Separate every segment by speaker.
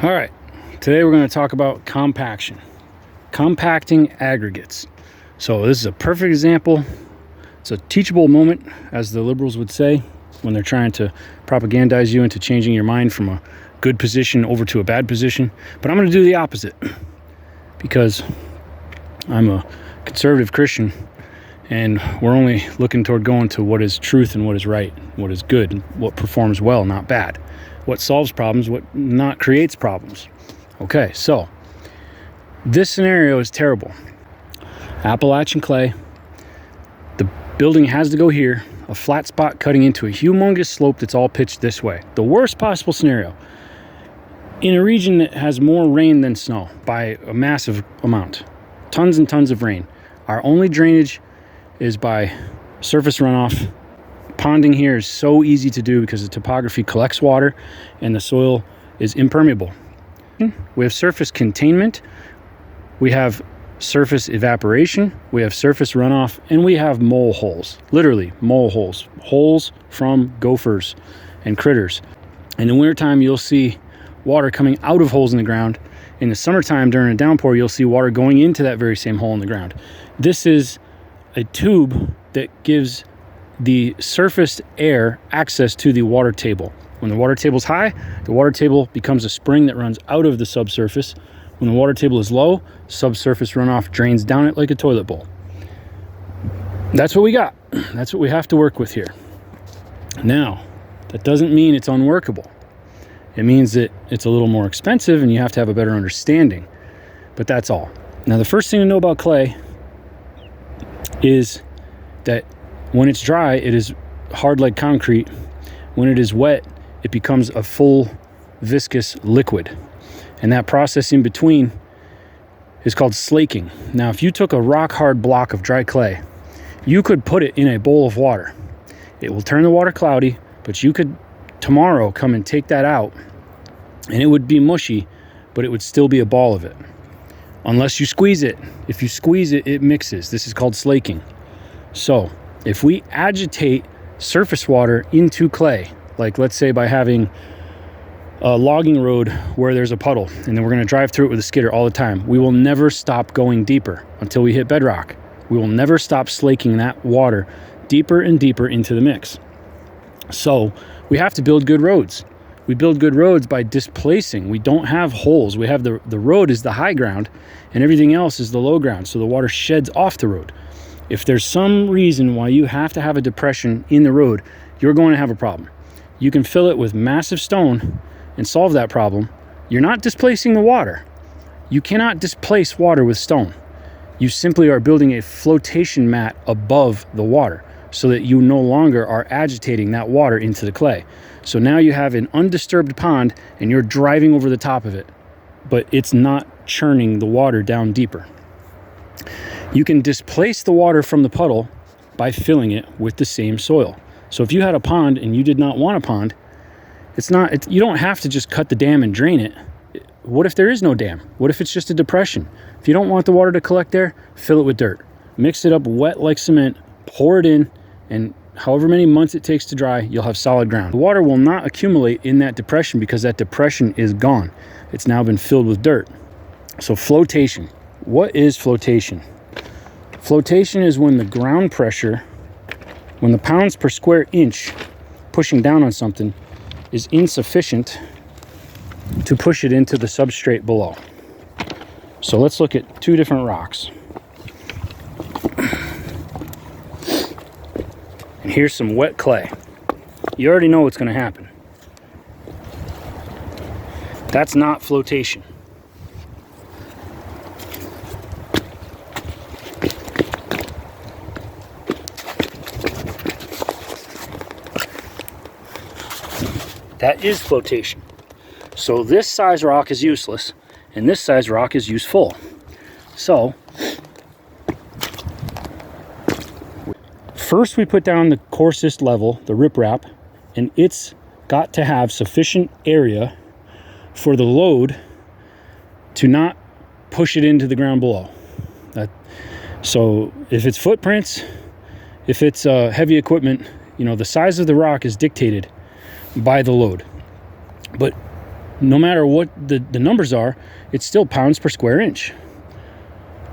Speaker 1: All right, today we're going to talk about compaction, compacting aggregates. So this is a perfect example. It's a teachable moment, as the liberals would say, when they're trying to propagandize you into changing your mind from a good position over to a bad position. But I'm going to do the opposite because I'm a conservative Christian, and we're only looking toward going to what is truth and what is right, what is good, and what performs well, not bad. What solves problems, what not creates problems. Okay, so this scenario is terrible. Appalachian clay, the building has to go here, a flat spot cutting into a humongous slope that's all pitched this way. The worst possible scenario. In a region that has more rain than snow by a massive amount, tons and tons of rain. Our only drainage is by surface runoff. Ponding here is so easy to do because the topography collects water and the soil is impermeable. We have surface containment, we have surface evaporation, we have surface runoff, and we have mole holes. Literally mole holes. Holes from gophers and critters. And in wintertime, you'll see water coming out of holes in the ground. In the summertime, during a downpour, you'll see water going into that very same hole in the ground. This is a tube that gives the surfaced air access to the water table. When the water table is high, the water table becomes a spring that runs out of the subsurface. When the water table is low, subsurface runoff drains down it like a toilet bowl. That's what we got. That's what we have to work with here. Now, that doesn't mean it's unworkable. It means that it's a little more expensive and you have to have a better understanding. But that's all. Now, the first thing to know about clay is that when it's dry, it is hard like concrete. When it is wet, it becomes a full viscous liquid. And that process in between is called slaking. Now, if you took a rock hard block of dry clay, you could put it in a bowl of water. It will turn the water cloudy, but you could tomorrow come and take that out and it would be mushy, but it would still be a ball of it. Unless you squeeze it. If you squeeze it, it mixes. This is called slaking. So if we agitate surface water into clay, like let's say by having a logging road where there's a puddle, and then we're going to drive through it with a skidder all the time, we will never stop going deeper until we hit bedrock. We will never stop slaking that water deeper and deeper into the mix. So we have to build good roads. We build good roads by displacing. We don't have holes. We have the road is the high ground and everything else is the low ground. So the water sheds off the road. If there's some reason why you have to have a depression in the road, you're going to have a problem. You can fill it with massive stone and solve that problem. You're not displacing the water. You cannot displace water with stone. You simply are building a flotation mat above the water so that you no longer are agitating that water into the clay. So now you have an undisturbed pond and you're driving over the top of it, but it's not churning the water down deeper. You can displace the water from the puddle by filling it with the same soil. So if you had a pond and you did not want a pond, you don't have to just cut the dam and drain it. What if there is no dam? What if it's just a depression? If you don't want the water to collect there, fill it with dirt. Mix it up wet like cement, pour it in, and however many months it takes to dry, you'll have solid ground. The water will not accumulate in that depression because that depression is gone. It's now been filled with dirt. So flotation. What is flotation? Flotation is when the ground pressure, when the pounds per square inch pushing down on something is insufficient to push it into the substrate below. So let's look at two different rocks. And here's some wet clay. You already know what's going to happen. That's not flotation. That is flotation. So this size rock is useless, and this size rock is useful. So first we put down the coarsest level, the riprap, and it's got to have sufficient area for the load to not push it into the ground below. So if it's footprints, if it's heavy equipment, the size of the rock is dictated by the load. But no matter what the numbers are, it's still pounds per square inch.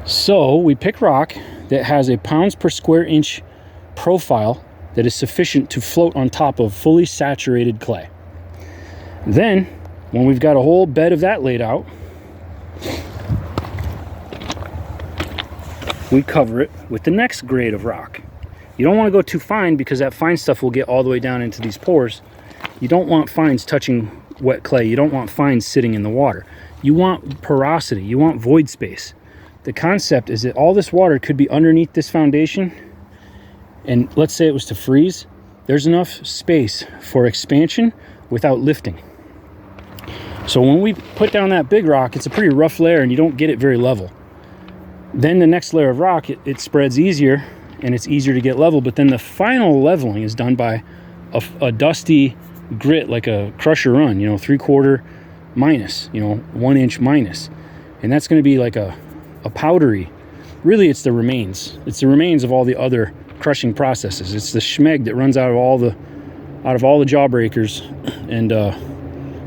Speaker 1: So we pick rock that has a pounds per square inch profile that is sufficient to float on top of fully saturated clay. Then, when we've got a whole bed of that laid out, we cover it with the next grade of rock. You don't want to go too fine, because that fine stuff will get all the way down into these pores. You don't want fines touching wet clay. You don't want fines sitting in the water. You want porosity. You want void space. The concept is that all this water could be underneath this foundation, and let's say it was to freeze. There's enough space for expansion without lifting. So when we put down that big rock, it's a pretty rough layer and you don't get it very level. Then the next layer of rock, it spreads easier and it's easier to get level, but then the final leveling is done by a dusty grit, like a crusher run, 3/4 minus, 1 inch minus. And that's going to be like a powdery, really it's the remains. It's the remains of all the other crushing processes. It's the schmeg that runs out of all the jawbreakers and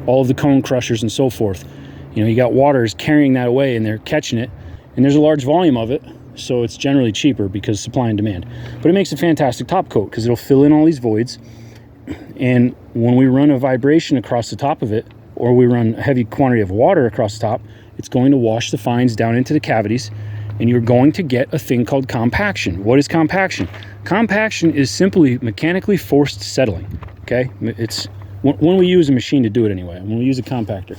Speaker 1: all of the cone crushers and so forth. You got waters carrying that away and they're catching it, and there's a large volume of it, so it's generally cheaper because supply and demand. But it makes a fantastic top coat because it'll fill in all these voids, and when we run a vibration across the top of it, or we run a heavy quantity of water across the top, it's going to wash the fines down into the cavities, and you're going to get a thing called compaction. What is compaction? Compaction is simply mechanically forced settling, okay? It's when we use a machine to do it anyway, when we use a compactor.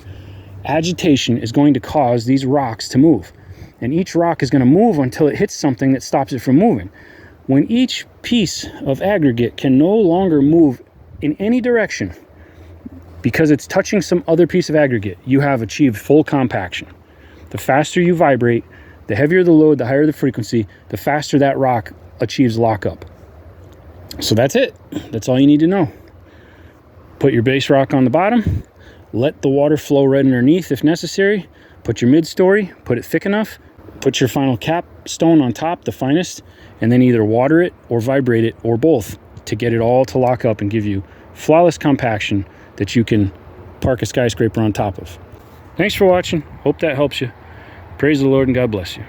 Speaker 1: Agitation is going to cause these rocks to move, and each rock is going to move until it hits something that stops it from moving. When each piece of aggregate can no longer move in any direction because it's touching some other piece of aggregate, you have achieved full compaction. The faster you vibrate, the heavier the load, the higher the frequency, the faster that rock achieves lockup. So that's it. That's all you need to know. Put your base rock on the bottom, let the water flow right underneath if necessary, put your mid-story, put it thick enough, put your final capstone on top, the finest, and then either water it or vibrate it or both to get it all to lock up and give you flawless compaction that you can park a skyscraper on top of. Thanks for watching. Hope that helps you. Praise the Lord and God bless you.